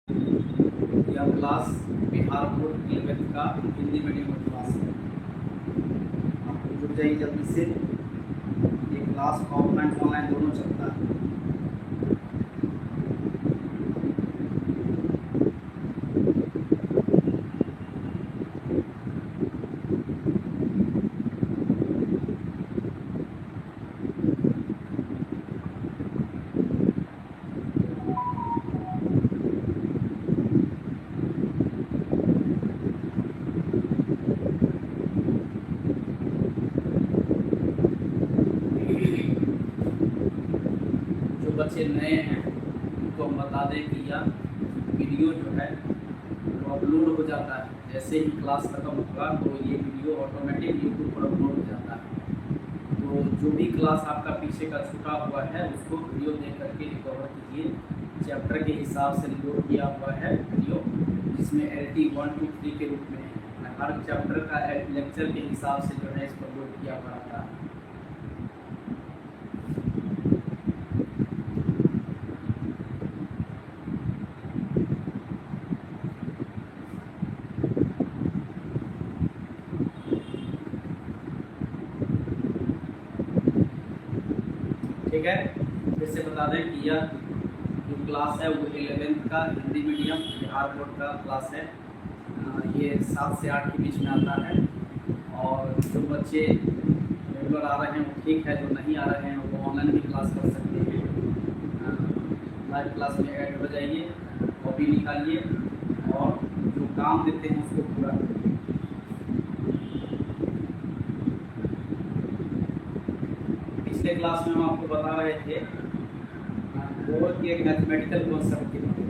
यह class Bihar board 11th का Hindi medium में क्लास है। आप जुड़ जाइए जल्दी से। ये क्लास ऑफलाइन ऑनलाइन दोनों चलता है। जो बच्चे नए हैं उनको हम बता दें कि यह वीडियो जो है वो अपलोड हो जाता है। जैसे ही क्लास खत्म होगा तो ये वीडियो ऑटोमेटिक यूट्यूब पर अपलोड हो जाता है। तो जो भी क्लास आपका पीछे का छूटा हुआ है उसको वीडियो देख करके रिकवर कीजिए। चैप्टर के हिसाब से रिकॉर्ड किया हुआ है वीडियो, जिसमें LT 1, 2, 3 के रूप में है। हर चैप्टर का लेक्चर के हिसाब से जो है इस पर लोड किया हुआ रहता है। ठीक है, फिर से बता दें कि यह जो क्लास है वो 11th का हिंदी मीडियम बिहार बोर्ड का क्लास है। ये 7 से 8 के बीच में आता है। और जो बच्चे रेगुलर आ रहे हैं वो ठीक है, जो नहीं आ रहे हैं वो ऑनलाइन भी क्लास कर सकते हैं। लाइव क्लास में ऐड हो जाइए, कॉपी निकालिए और जो काम देते हैं उसको पूरा करिए। पिछले क्लास में हम आपको बता रहे थे बोर्ड के मैथमेटिकल कॉन्सेप्ट के बारे में।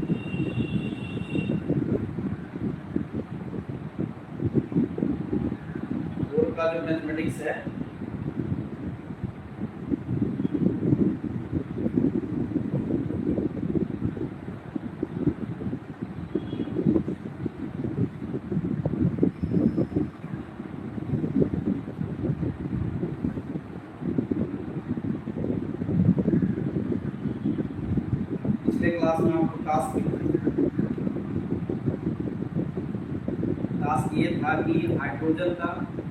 बोर्ड का जो मैथमेटिक्स है पिछले क्लास में आपको टास्क ये था कि हाइड्रोजन का,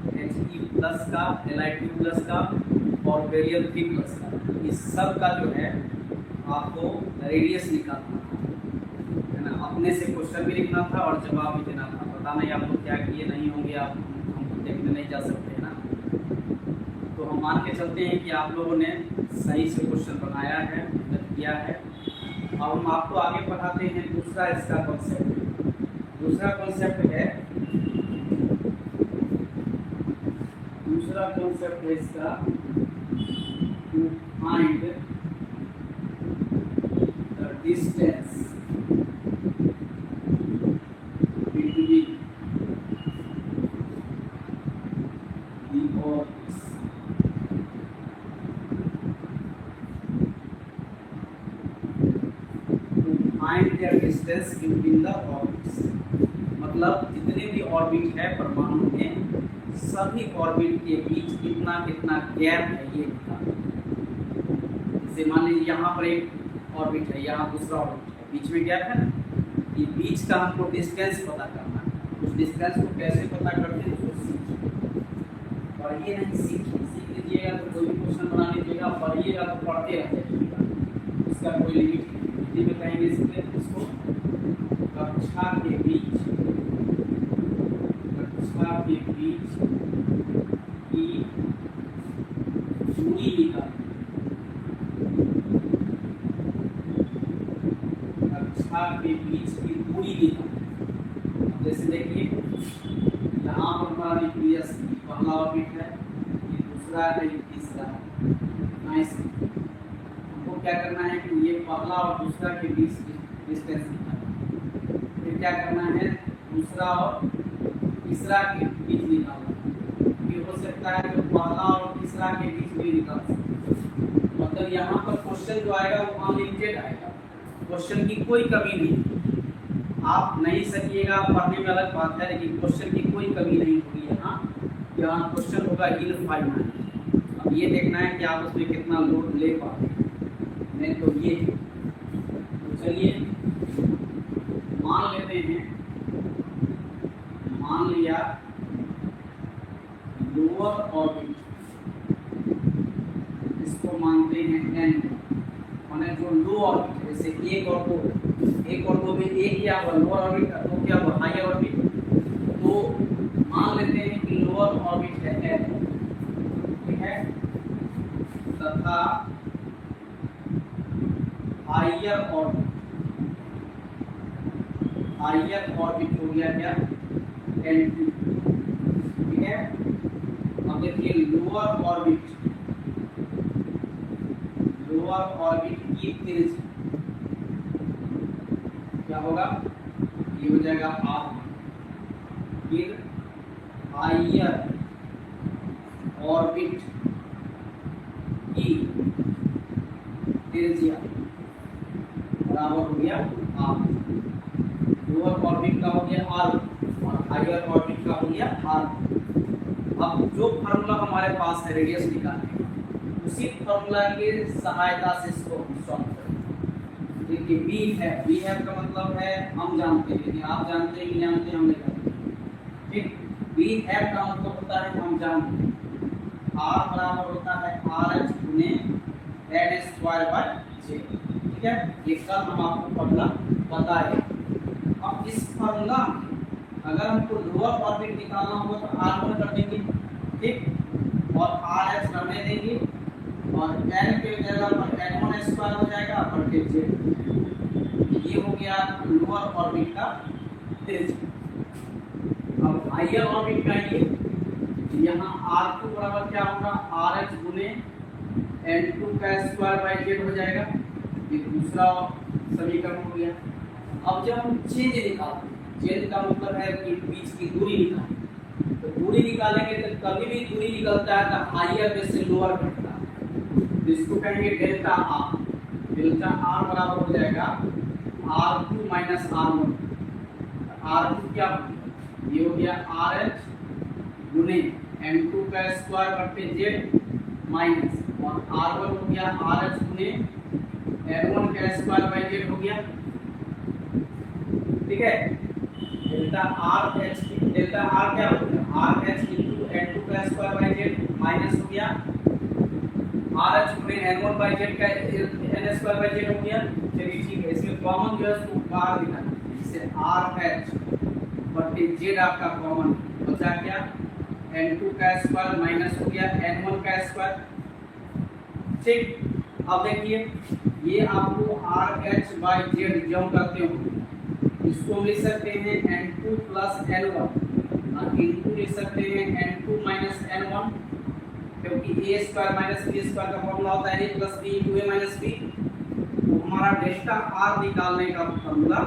He+ का, Li2+ का और बेरियम 3+ का, इस सब का जो है आपको रेडियस निकालना था, है ना। अपने से क्वेश्चन भी लिखना था और जवाब भी देना था। पता नहीं आप लोग क्या किए नहीं होंगे, आप हम देखने नहीं जा सकते ना। तो हम मान के चलते हैं कि आप लोगों ने सही से क्वेश्चन बनाया है, मेहनत किया है। अब हम आपको आगे पढ़ाते हैं दूसरा इसका कॉन्सेप्ट। दूसरा कॉन्सेप्ट है इसका to find the distance between the orbits. Find their distance between the orbits, मतलब जितने भी ऑर्बिट है परमाणु में, सभी ऑर्बिट के बीच कितना कितना गैप है ये निकालना। जैसे मान लीजिए यहाँ पर एक ऑर्बिट है, यहाँ दूसरा ऑर्बिट है, बीच में गैप है ना। ये बीच का हमको डिस्टेंस पता करना है। उस डिस्टेंस को कैसे पता करते हैं उसको सीखिए। और ये नहीं सीख लीजिएगा तो कोई भी क्वेश्चन बना लीजिएगा, पढ़िएगा तो पढ़ते रह जाइएगा, इसका कोई लिमिट नहीं। हिंदी में कहेंगे इसको कक्षा के बीच की दूरी निकालनी। कक्षा के बीच की दूरी निकालनी। जैसे देखिए यहाँ पर हमारा न्यूक्लियस पहला ऑर्बिट है, ये दूसरा है, ये तीसरा है। हमको क्या करना है कि ये पहला और दूसरा के बीच डिस्टेंस निकालना। फिर क्या करना है, दूसरा और तीसरा के बीच निकालना। ये हो सकता है तो पहला और तीसरा के बीच भी निकाल सकते। मतलब यहाँ पर क्वेश्चन जो आएगा वो अनलिमिटेड आएगा, क्वेश्चन की कोई कमी नहीं। आप नहीं सकिएगा, पढ़ने में अलग बात है, लेकिन क्वेश्चन की कोई कमी नहीं होगी। यहाँ क्वेश्चन होगा इनफाइनाइट। अब ये देखना है कि आप उसमें कितना लोड ले पाते हैं। नहीं तो ये तो चलिए मान लेते हैं, मान लिया लोअर ऑर्बिट, इसको मानते हैं एन, माने जो लो ऑर्बिट, जैसे एक और दो में एक क्या हुआ लोअर ऑर्बिट, दो क्या हुआ हायर ऑर्बिट, तो मान लेते हैं कि लोअर ऑर्बिट है एन, ठीक है, तथा हायर ऑर्बिट हो गया क्या n2, ठीक है। अब देखिए लोअर ऑर्बिट की त्रिज्या क्या होगा, ये हो जाएगा r, फिर हायर ऑर्बिट की त्रिज्या बराबर हो गया r, लोअर ऑर्बिट का हो गया r और हायर ऑर्बिट का हो गया r। अब जो फार्मूला हमारे पास है रेडियस निकालने का, उसी फार्मूला की सहायता से इसको हम सॉल्व करेंगे। देखिए वी है का मतलब है हम जानते हैं, यदि आप जानते हैं कि जानते हैं हम नहीं जानते, ठीक। वी है का मतलब होता है हम जानते हैं, r बराबर होता है RH गुने n²/j, ठीक है। ये कल हम आपको फार्मूला बताएंगे। अब इस फार्मूला में अगर हमको लोअर ऑर्बिट निकालना होगा तो r1 कर देंगे, ठीक, और RH करने देंगे, और n के जगह पर n1² हो जाएगा बटे j, ये हो गया लोअर ऑर्बिट का त्रिज्या। अब हायर ऑर्बिट का ये यहाँ r2 बराबर क्या होगा, RH गुने n2² हो जाएगा, ये दूसरा समीकरण हो गया। अब जब हम चेंज निकालते हैं, चेंज का मतलब है कि बीच की दूरी निकालें, तो दूरी निकालेंगे तो कभी भी दूरी निकलता है तो हायर में से लोअर घटता है, तो इसको कहेंगे डेल्टा आर। डेल्टा आर बराबर हो जाएगा r2 - r1। r2 क्या हो गया, ये हो गया RH गुने n2² बटे z माइनस, और r1 हो गया RH गुने n1² हो गया, ठीक है। डेल्टा आर क्या हो गया, RH * n2² माइनस हो गया RH गुने n1/z का n²/z हो गया। चलिए ठीक है, इसमें कॉमन जो है उसको बाहर निकालना, इससे RH बटे z आपका कॉमन बचा क्या, n2² माइनस हो गया n1², ठीक। अब देखिए ये आपको RH/z जब करते हो इसको लिख सकते हैं n2 + n1, और इनटू लिख सकते हैं n2 - n1, क्योंकि a² - b² का फॉर्मूला होता है a + b * a - b। तो हमारा डेल्टा r निकालने का फॉर्मूला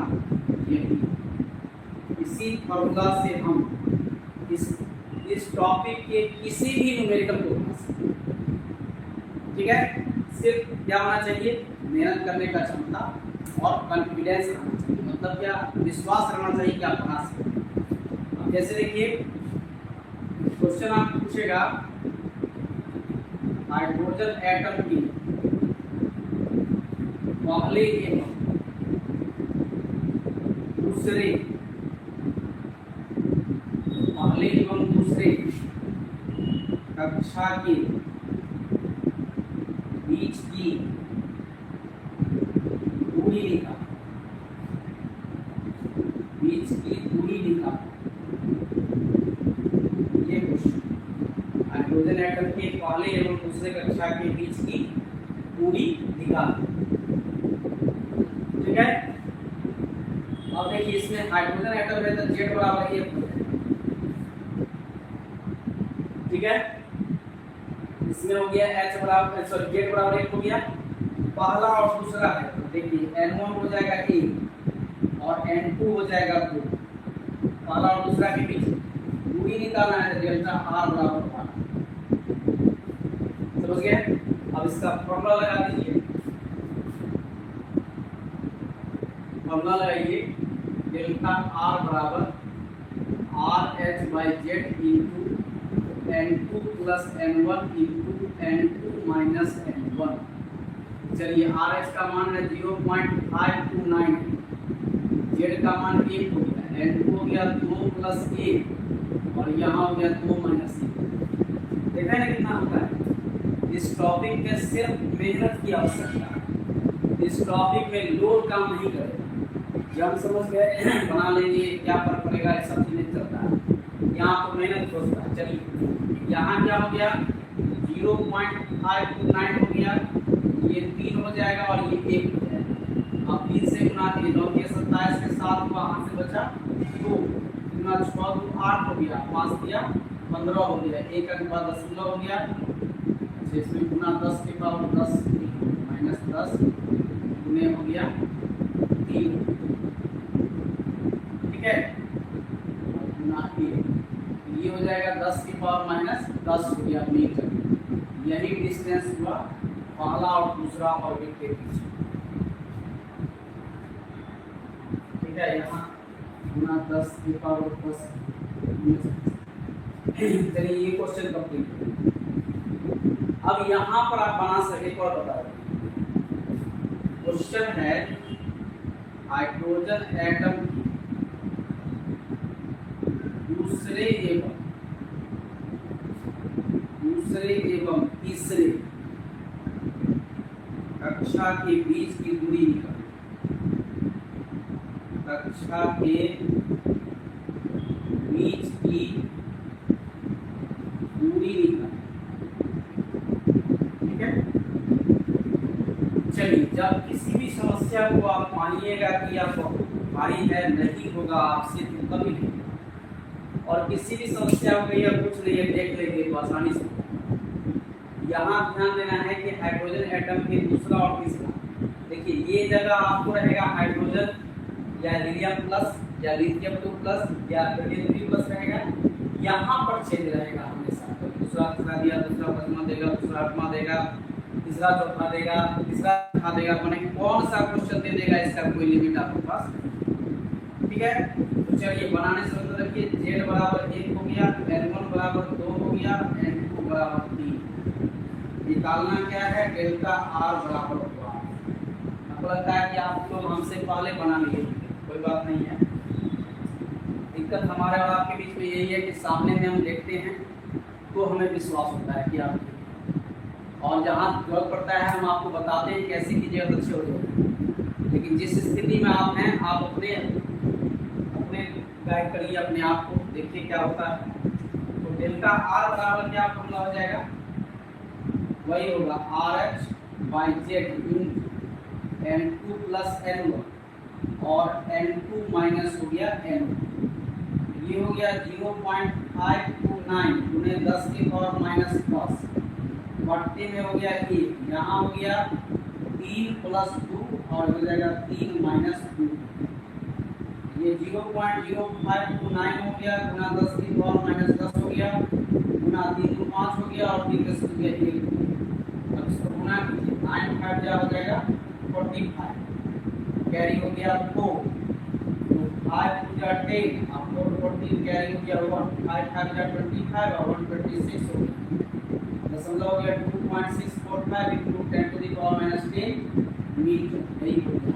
यही, इसी फॉर्मूला से हम इस टॉपिक के किसी भी न्यूमेरिकल को बना सकते हैं, ठीक है। सिर्फ क्या होना चाहिए, मेहनत करने का क्षमता और कॉन्फिडेंस रहना चाहिए, मतलब क्या विश्वास रहना चाहिए कि आप बना सकते हैं। अब जैसे देखिए क्वेश्चन आपको पूछेगा हाइड्रोजन एटम की पहले एवं दूसरे कक्षा के बीच की दूरी निकाल, ये क्वेश्चन हाइड्रोजन एटम के पहले एवं दूसरे कक्षा के बीच की दूरी निकाल, ठीक है। अब देखिए इसमें हाइड्रोजन एटम है तो z बराबर 1 हो जाएगा, ठीक है। इसमें हो गया z बराबर 1 हो गया, पहला और दूसरा है तो देखिए n1 हो जाएगा 1 और n2 हो जाएगा 2, पहला और दूसरा के बीच दूरी निकालना है तो डेल्टा r बराबर 1, समझ गए। अब इसका फॉर्मूला लगा दीजिए, फॉर्मूला लगाइए, डेल्टा r बराबर RH/z into n2 + n1 into n2 - n1। चलिए RH का मान है 0.529, जेड का मान 1 हो गया, n2 हो गया 2 प्लस 1 और यहाँ हो गया 2 माइनस 1। देखा है ना कितना होता है। इस टॉपिक में सिर्फ मेहनत की आवश्यकता है, इस टॉपिक में लोड काम नहीं करेगा। जब हम समझ गए बना लेंगे क्या फर्क पड़ेगा, ये सब चीजें चलता है। यहाँ तो मेहनत खोजता है। चलिए यहाँ क्या हो गया 0.529 हो गया, ये 3 हो जाएगा और ये 1 हो जाएगा। अब 3 से गुना 3 9 के 27 के 7 हुआ, हाथ से बचा 2 गुना 6 2 8 हो गया, 5 दिया 15 हो गया, 1 के बाद 10 हो गया। अच्छा इसमें गुना 10 के पावर 10 माइनस 10 गुने हो गया 3, ठीक है, गुना 1 ये हो जाएगा 10 की पावर माइनस 10 हो गया मीटर। यही डिस्टेंस हुआ पहला और दूसरा ऑर्बिट के बीच, ठीक है। यहाँ गुना 10 की पावर 10। चलिए ये क्वेश्चन कंप्लीट। अब यहाँ पर आप बना सके और बता दें। क्वेश्चन है हाइड्रोजन एटम दूसरे एवं तीसरे कक्षा के बीच की दूरी निकालें। कक्षा के बीच की दूरी निकालें, ठीक है। चलिए जब किसी भी समस्या को आप मानिएगा कि आप भारी है, नहीं होगा आपसे तो कभी नहीं, और किसी भी समस्या को या कुछ नहीं है देख लेंगे तो आसानी से। यहाँ ध्यान देना है कि हाइड्रोजन एटम के दूसरा और तीसरा, देखिए ये जगह आपको रहेगा हाइड्रोजन या हीलियम प्लस या लिथियम 2 प्लस या हीलियम 3 प्लस रहेगा, यहाँ पर छेद रहेगा हमेशा। तो दूसरा तीसरा दिया, दूसरा पचमा देगा, दूसरा आठवां देगा, तीसरा चौथा देगा, तीसरा चौथा देगा, माने कौन सा क्वेश्चन दे देगा इसका कोई लिमिट आपके पास, ठीक है। तो चलिए बनाने से मतलब देखिए z बराबर 1 हो गया, n1 बराबर 2 हो गया, n2 बराबर 3। निकालना क्या है, डेल्टा r बराबर होगा। आपको लगता है कि आप लोग हमसे पहले बना लिए, कोई बात नहीं है। दिक्कत हमारे और आपके बीच में यही है कि सामने में हम देखते हैं तो हमें विश्वास होता है कि आप, और जहाँ जरूरत पड़ता है हम आपको बताते हैं कैसे कीजिए और अच्छे हो जाए। लेकिन जिस स्थिति में आप हैं आप अपने गाइड करिए अपने आप को, देखिए क्या होता है। तो डेल्टा r बराबर क्या फॉर्मूला हो जाएगा, वही होगा RH/Z n2 प्लस n1 और n2 माइनस हो गया n1। ये हो गया 0.529 गुने 10 की पावर माइनस 10 बढ़ते में हो गया 1, यहाँ हो गया 3 प्लस 2 और हो जाएगा 3 माइनस 2। ये 0.0529 हो गया गुना 10 की पावर माइनस 10 हो गया गुना 3 को 5 हो गया और 3 का हो गया 1। अब इसको गुना कीजिए, 9 5 जा हो जाएगा 45, कैरी हो गया 4, तो 5 2 जा 10 और 4 14 कैरी हो गया 1, 5 5 जा 25 और 1 26 हो गया। दशमलव हो गया 2.645 into 10 to the power minus 10 metre. यही हो गया,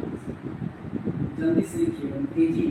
जल्दी से लिखिए तेजी।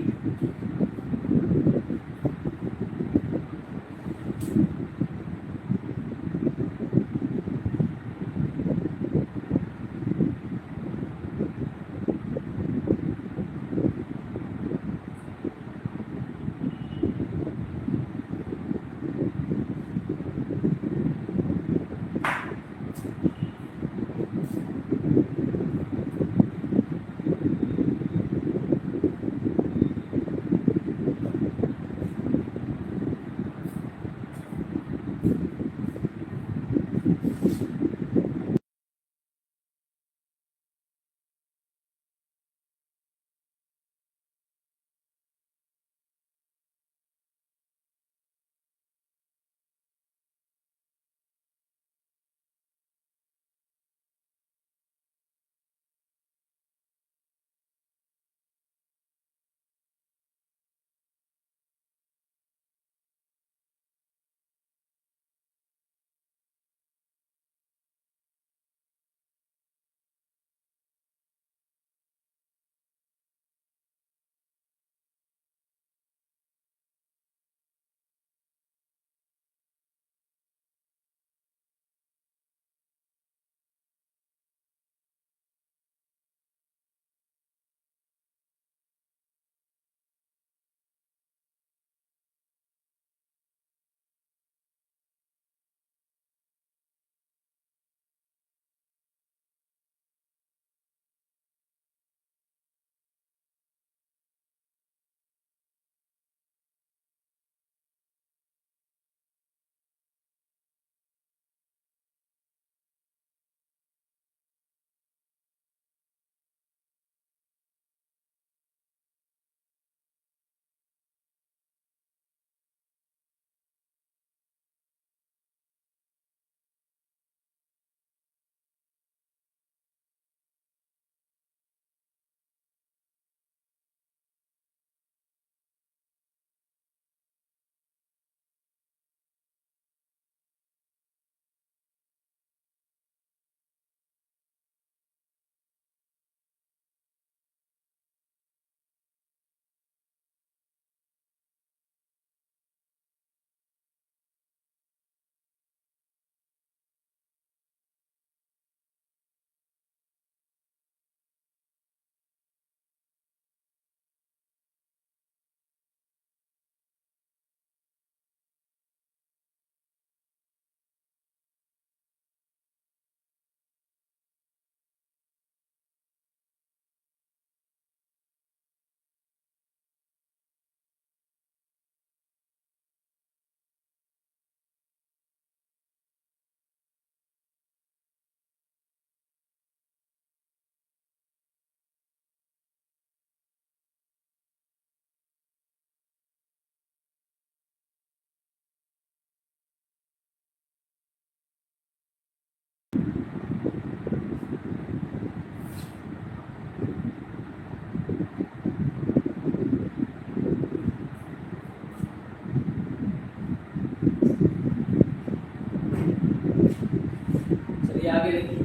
चलिए आगे देखिए।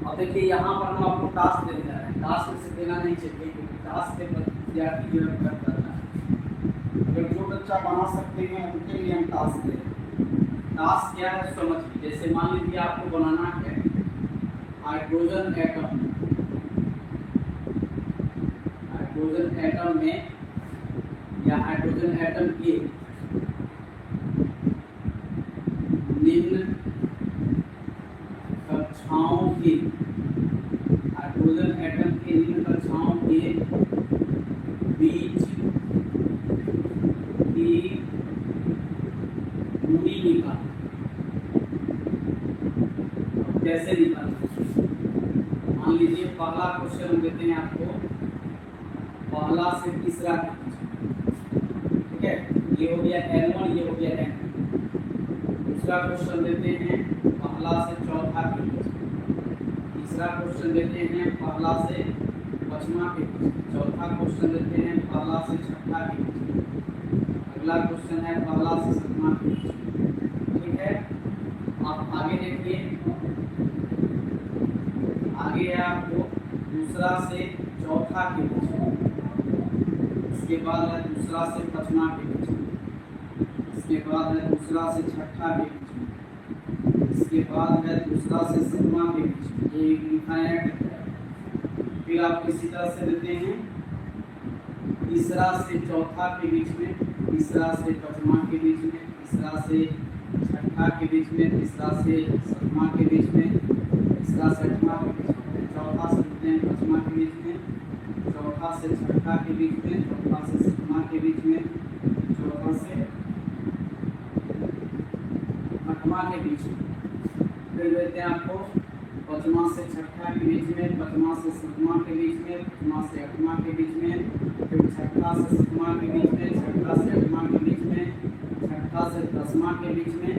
अब देखिए यहाँ पर हम आपको टास्क देने जा रहे हैं। टास्क से देना नहीं चाहिए क्योंकि टास्क के विद्यार्थी जो है कर करता है। अगर जो बच्चा बना सकते हैं उनके लिए हम टास्क दे रहे हैं। टास्क क्या है समझिए। जैसे मान लीजिए आपको बनाना है हाइड्रोजन एटम। हाइड्रोजन एटम में या हाइड्रोजन एटम के निम्न कक्षाओं के, हाइड्रोजन एटम के निम्न कक्षाओं के बीच की दूरी निकाल। कैसे निकाल? मान लीजिए पहला क्वेश्चन हम देते हैं आपको, पहला से तीसरा, ठीक है, ये हो गया N1, ये हो गया N2। दूसरा क्वेश्चन देते हैं पहला से चौथा के बीच। तीसरा क्वेश्चन देते हैं पहला से पांचवा के बीच। चौथा क्वेश्चन देते हैं पहला से छठा के बीच। अगला क्वेश्चन है पहला से सातवां के बीच। ठीक है, आप आगे देखिए। आगे है आपको दूसरा से चौथा के बीच, इसके बाद है दूसरा से पांचवा के बीच, इसके बाद है दूसरा से छठा के बीच, इसके बाद है दूसरा से सातवां के बीच। ये लिखा है। फिर आप इसी तरह से देते हैं तीसरा से चौथा के बीच में, तीसरा से पांचवा के बीच में, तीसरा से छठा के बीच में, तीसरा से सातवां के बीच में, तीसरा से आठवां के बीच में, चौथा से देते हैं पांचवा के बीच में, चौथा से छठा के बीच में, चौथा से सातवां के बीच में, चौथा से आठवां के बीच में। फिर देते हैं आपको पांचवा से छठा के बीच में, पांचवा से सातवां के बीच में, पांचवा से आठवां के बीच में, फिर छठा से सातवां के बीच में, छठा से आठवां के बीच में, छठा से दसवां के बीच में।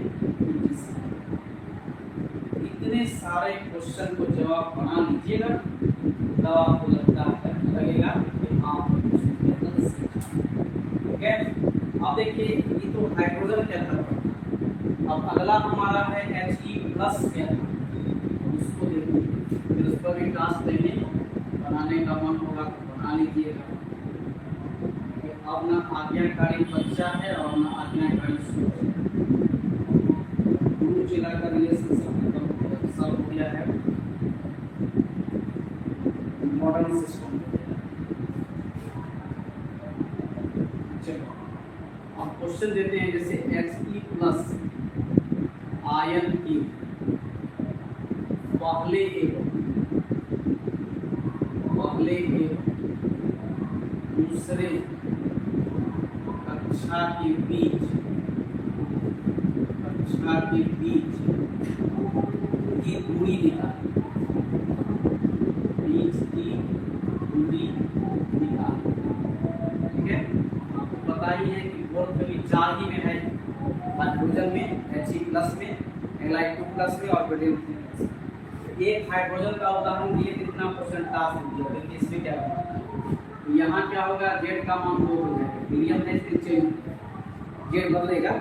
इतने सारे क्वेश्चन को जब आप बना लीजिएगा तब आपको लगेगा कि आप ठीक है। अब देखिए ये तो हाइड्रोजन के अंदर पड़ता। अब अगला हमारा है He+ के अंदर, उसको देखिए। फिर उस पर भी टास्क देंगे, बनाने का मन होगा तो बना लीजिएगा। अब ना आज्ञाकारी बच्चा है और ना आज्ञाकारी सूर्य है। गुरु चेला का रिलेशनशिप सब हो गया है मॉडर्न सिस्टम। चलो अब क्वेश्चन देते हैं। जैसे He+ आयन की पहले दूसरे कक्षा के बीच की दूरी निकाल। बीच की दूरी निकाल। ठीक है, आपको पता ही है कि बोर्ड में भी 4 ही में है, हाइड्रोजन में, He+ में, Li2+ में और बेरिलियम 3+। एक हाइड्रोजन का उदाहरण दिए कितना परसेंट टास्क दिया। देखिए इसमें क्या होगा, यहाँ क्या होगा, Z का मान 2 हो जाएगा, बेरिलियम में चेंज Z बदलेगा।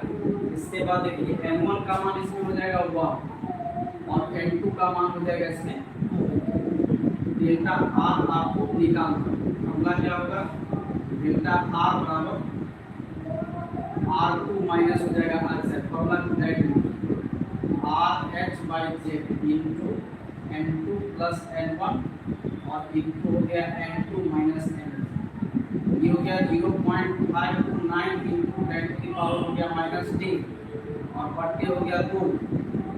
इसके बाद देखिए N1 का मान इसमें हो जाएगा 1 और N2 का मान हो जाएगा इसमें। डेल्टा R आपको निकालना। अगला क्या होगा, डेल्टा R बराबर R2 माइनस हो जाएगा R से। Formula RH/Z into N2 plus N1 और इंटू हो गया N2 माइनस N1। ये हो गया 0.529 इंटू 10 की पावर हो गया -3 और बट्टे हो गया 2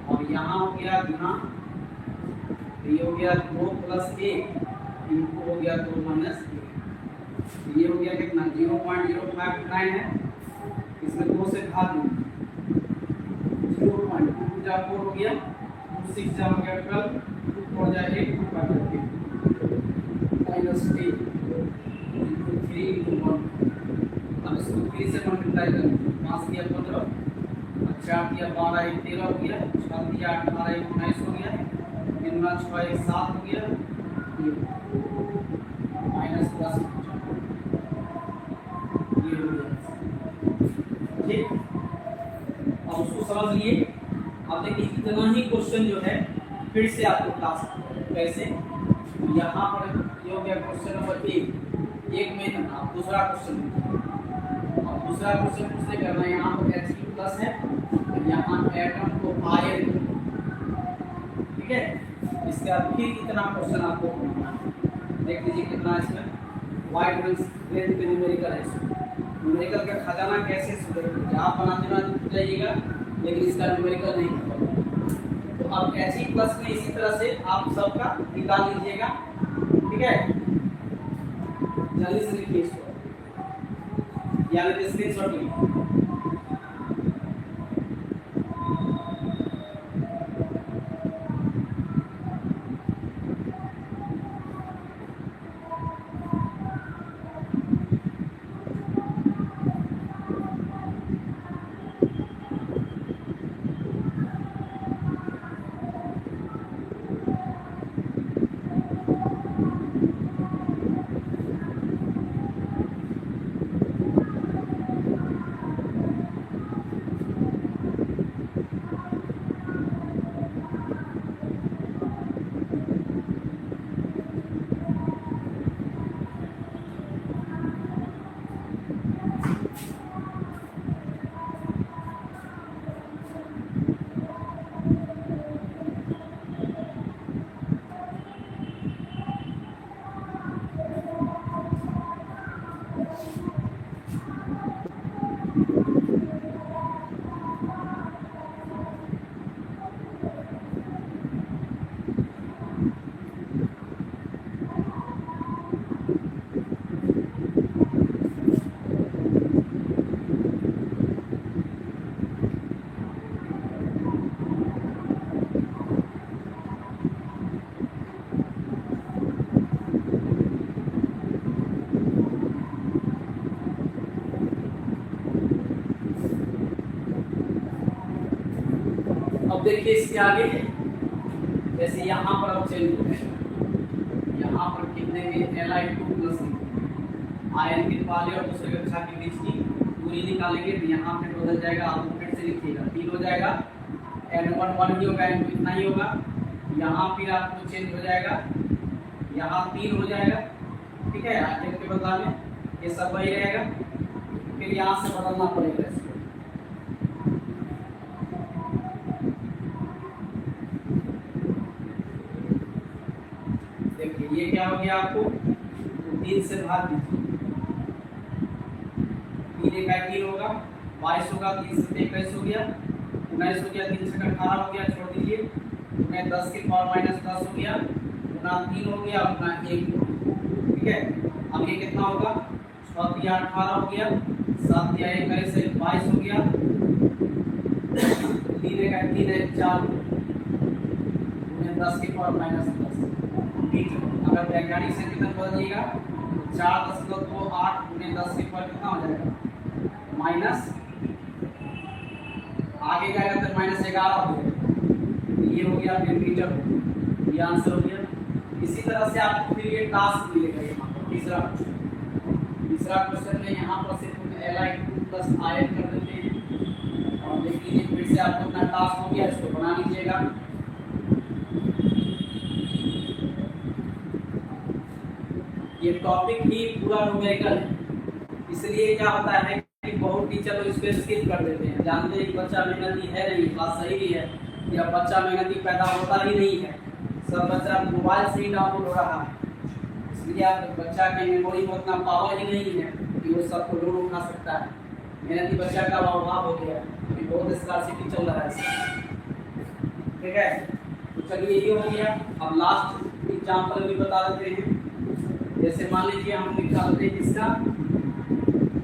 और यहाँ हो गया गुना, ये हो गया 2 + 1 इंटू हो गया 2 - 1। ये हो गया कितना, 0.059 है। इसमें 2 से घात दूँ, 0.2 जा 4 हो गया, 2 6 जा हो गया 12, 2 4 जा 8, 2 5 जा 3 -3 इंटू 3 इंटू 1। अब इसको 3 से मल्टीप्लाई करें। 5 दिया 15, 4 दिया 12, 1 13 हो गया, 6 दिया 8 12, 1 19 हो गया, 3 × 6 1 7 हो गया, -10 ये हो गया। ठीक, अब उसको समझ लिए। अब देखिए इतना ही क्वेश्चन जो है फिर से आपको क्लास कैसे यहाँ पर ये हो गया क्वेश्चन नंबर 1 में था। आप दूसरा क्वेश्चन पूछने करना है। यहाँ पर H2 प्लस है, यहाँ एटम को आयन, ठीक है। इसके बाद फिर कितना क्वेश्चन आपको देख लीजिए कितना इसमें वाइट लेंथ पे न्यूमेरिकल है। न्यूमेरिकल का खजाना कैसे सुधरेगा आप बनाते जाइएगा, लेकिन इसका न्यूमेरिकल नहीं होगा। तो अब He प्लस में इसी तरह से आप सबका निकाल लीजिएगा, ठीक है। जल्दी से लिखिए इसको, यानी स्क्रीनशॉट लीजिए। अब देखिए इसके आगे जैसे यहाँ पर अब चेंज हो गया, यहाँ पर कितने Li2+ आयन के पहले और दूसरे कक्षा के बीच की दूरी निकालेंगे तो यहाँ पे बदल जाएगा। आप फिर से लिखिएगा 3 हो जाएगा, N1 1 ही होगा, N2 इतना ही होगा। यहाँ फिर आपको चेंज हो जाएगा, यहाँ 3 हो जाएगा, ठीक है। आयन के बदला में ये सब वही रहेगा, फिर यहाँ से बदलना पड़ेगा इसको। ये क्या हो गया आपको, तो 3 से भाग दीजिए, 3 का 3 होगा, 22 होगा, 3 से 21 हो गया, 19 हो गया, 3 से 18 हो गया, छोड़ दीजिए, 10 के पावर -10 हो गया, 3 हो गया, 1, ठीक है। अब ये कितना होगा, 6 × 18 हो गया, 7 × 21 से 22 हो गया, 3 का 3 है 4, 10 के पावर -10। अगर वैज्ञानिक से कितना बदलिएगा तो 4.28 × 10 के पावर कितना हो जाएगा माइनस, आगे जाएगा तो -11 हो जाएगा। ये हो गया फिर मीटर, ये आंसर हो गया। इसी तरह से आपको फिर ये टास्क मिलेगा। यहाँ पर तीसरा क्वेश्चन में यहाँ पर सिर्फ Li2+ आयन कर देते हैं और देखिए फिर से आपको अपना टास्क हो गया, इसको बना लीजिएगा। ये टॉपिक ही पूरा न्यूमेरिकल है, इसलिए क्या होता है कि बहुत टीचर लोग इसको स्किप कर देते हैं। जानते हैं कि बच्चा मेहनती है नहीं, बात सही भी है, या बच्चा मेहनती पैदा होता ही नहीं है, सब बच्चा मोबाइल से ही डाउनलोड हो रहा है। इसलिए आप बच्चा के मेमोरी में उतना पावर ही नहीं है कि वो सबको लोड उठा सकता है। मेहनती बच्चा का अभाव हो गया है, बहुत स्कॉलरशिप चल रहा है, ठीक है। तो चलिए ये हो गया। अब लास्ट एग्जाम्पल भी बता देते हैं। जैसे मान लीजिए हम निकालते हैं किसका,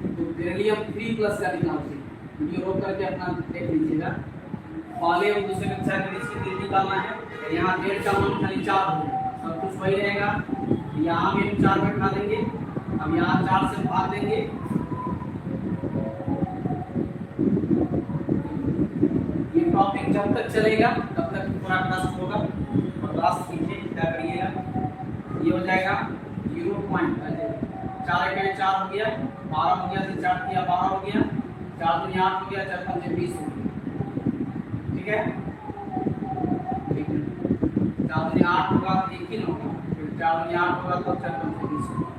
तो बेरिलियम 3+ का निकालते हैं। ये रोक करके अपना देख लीजिएगा। पहले हम दूसरे कक्षा के बीच की निकालना है। यहाँ डेढ़ का मान खाली 4 हो, सब कुछ वही रहेगा। यहाँ भी हम 4 बैठा देंगे, अब यहाँ 4 से भाग देंगे, ये टॉपिक जब तक चलेगा तब तक पूरा क्लास होगा। और लास्ट कीजिए क्या करिएगा, ये हो जाएगा 0.4 का 4 हो गया, 12 हो गया, 4 किया 12 हो गया, 4 दूनी 8 हो गया, 4 पंजे 20 हो गया, ठीक है। 4 दूनी 8 होगा, 1 ही ना होगा, फिर 4 दूनी 8 होगा तो 4 दूनी 20 होगा।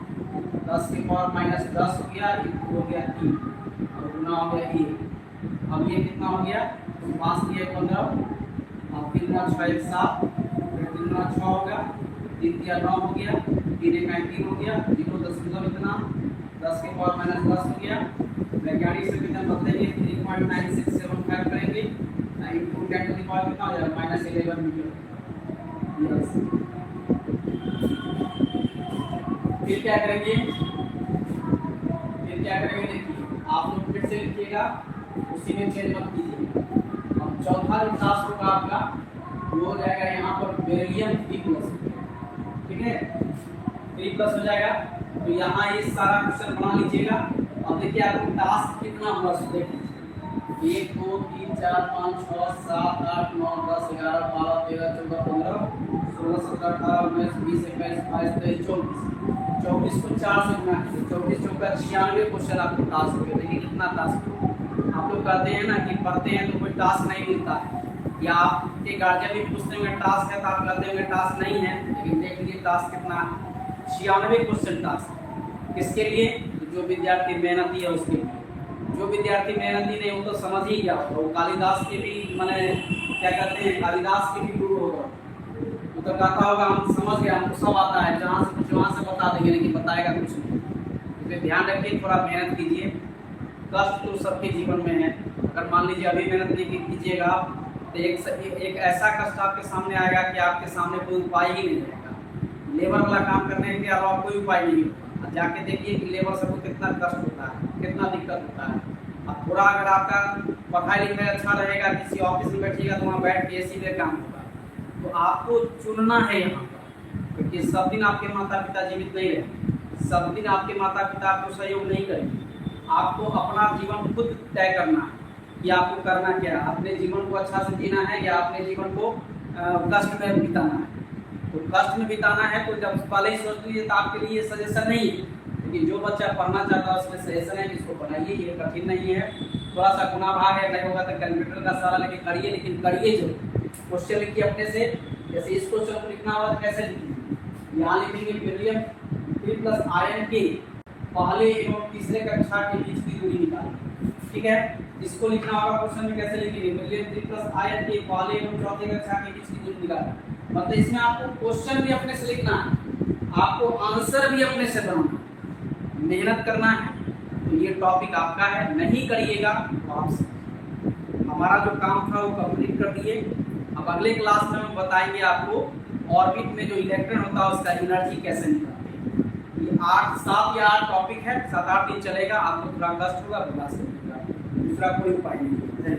10 की पावर माइनस 10 हो गया, हो गया 3 और गुना हो गया 1। अब ये कितना हो गया, 5 दिए 15 और 3 गुना 6 1 7, फिर 3 गुना 6 हो गया, 3 दिया 9 हो गया, 3 1 3 हो गया, 0 दशमलव इतना 10 की पावर माइनस 10 हो गया। वैज्ञानिक समीकरण बदलेंगे 3.9675 करेंगे, 9 10 टू द पावर कितना हो जाएगा -11 मीटर। यस, फिर क्या करेंगे, देखिए आप लोग फिर से लिखिएगा, उसी में चेंज मत कीजिएगा। अब चौथा जो टास्क होगा आपका वो हो जाएगा यहाँ पर बेरिलियम 3+, ठीक है, 3+ हो जाएगा। तो यहाँ ये सारा क्वेश्चन बना लीजिएगा। अब देखिए आपको टास्क कितना हुआ सो देख लीजिए, 1 2 3 4 5 6 7 8 9 10 11 12 13 14 15 16 17 18 19 20 21 22 23 24 24 को 4 से गुना कीजिए, 24 चौका 96 क्वेश्चन आपको टास्क हो गया। देखिए कितना टास्क आप लोग कहते हैं ना कि पढ़ते हैं तो कोई टास्क नहीं मिलता है, या आपके गार्जियन भी पूछते होंगे टास्क है तो आप कहते होंगे टास्क नहीं है, लेकिन देख लीजिए टास्क कितना, 96 क्वेश्चन टास्क। किसके लिए, जो विद्यार्थी मेहनती है उसके लिए। जो विद्यार्थी मेहनती नहीं वो तो समझ ही गया होगा, वो कालिदास के भी माने क्या कहते हैं, कालिदास के भी गुरु होगा, वो तो कहता होगा हम समझ गए, हमको सब आता है, जहाँ से कुछ वहाँ से बता देंगे, लेकिन बताएगा कुछ नहीं। तो ध्यान रखिए, थोड़ा मेहनत कीजिए, कष्ट तो सबके जीवन में है। अगर मान लीजिए अभी मेहनत नहीं कीजिएगा तो एक ऐसा कष्ट आपके सामने आएगा कि आपके सामने कोई उपाय ही नहीं रहेगा। लेबर वाला काम करने के अलावा कोई उपाय नहीं होगा। जाके देखिए कि लेबर सबको कितना कष्ट होता है, कितना दिक्कत होता है। अब थोड़ा अगर आपका पढ़ाई लिखाई अच्छा रहेगा, किसी ऑफिस में बैठिएगा तो वहाँ बैठ के एसी में काम होगा, तो आपको चुनना है यहाँ पर, क्योंकि सब दिन आपके माता पिता जीवित नहीं रहे, सब दिन आपके माता पिता आपको सहयोग नहीं करेंगे। आपको अपना जीवन खुद तय करना है कि आपको करना क्या है, अपने जीवन को अच्छा से जीना है या अपने जीवन को कष्ट में बिताना है। तो कष्ट में बिताना है तो जब पहले ही सोच लीजिए तो आपके लिए सजेशन नहीं है, लेकिन जो बच्चा पढ़ना चाहता है उसमें सजेशन है कि इसको पढ़ाइए, ये कठिन नहीं है, थोड़ा सा गुना भाग है, नहीं होगा तो कैलकुलेटर का सारा लेके करिए, लेकिन करिए जो क्वेश्चन लिखिए अपने से। जैसे इस क्वेश्चन को लिखना होगा तो कैसे लिखेंगे, यहाँ लिखेंगे बेरिलियम 3+ आयन के पहले एवं तीसरे कक्षा के बीच की दूरी निकालें, ठीक है। इसको लिखना होगा क्वेश्चन में, कैसे लिखेंगे, बेरिलियम 3+ आयन के पहले एवं चौथे कक्षा के बीच की दूरी निकालें। मतलब इसमें आपको क्वेश्चन भी अपने से लिखना है, आपको आंसर भी अपने से बनाना है, मेहनत करना है। तो ये टॉपिक आपका है, नहीं करिएगा तो आप हमारा जो काम था वो कंप्लीट कर दिए। अब अगले क्लास में हम बताएंगे आपको ऑर्बिट में जो इलेक्ट्रॉन होता है उसका एनर्जी कैसे निकालते हैं। ये 7 या 8 टॉपिक है, 7-8 दिन चलेगा। आपको थोड़ा कष्ट होगा, दूसरा कोई उपाय नहीं है।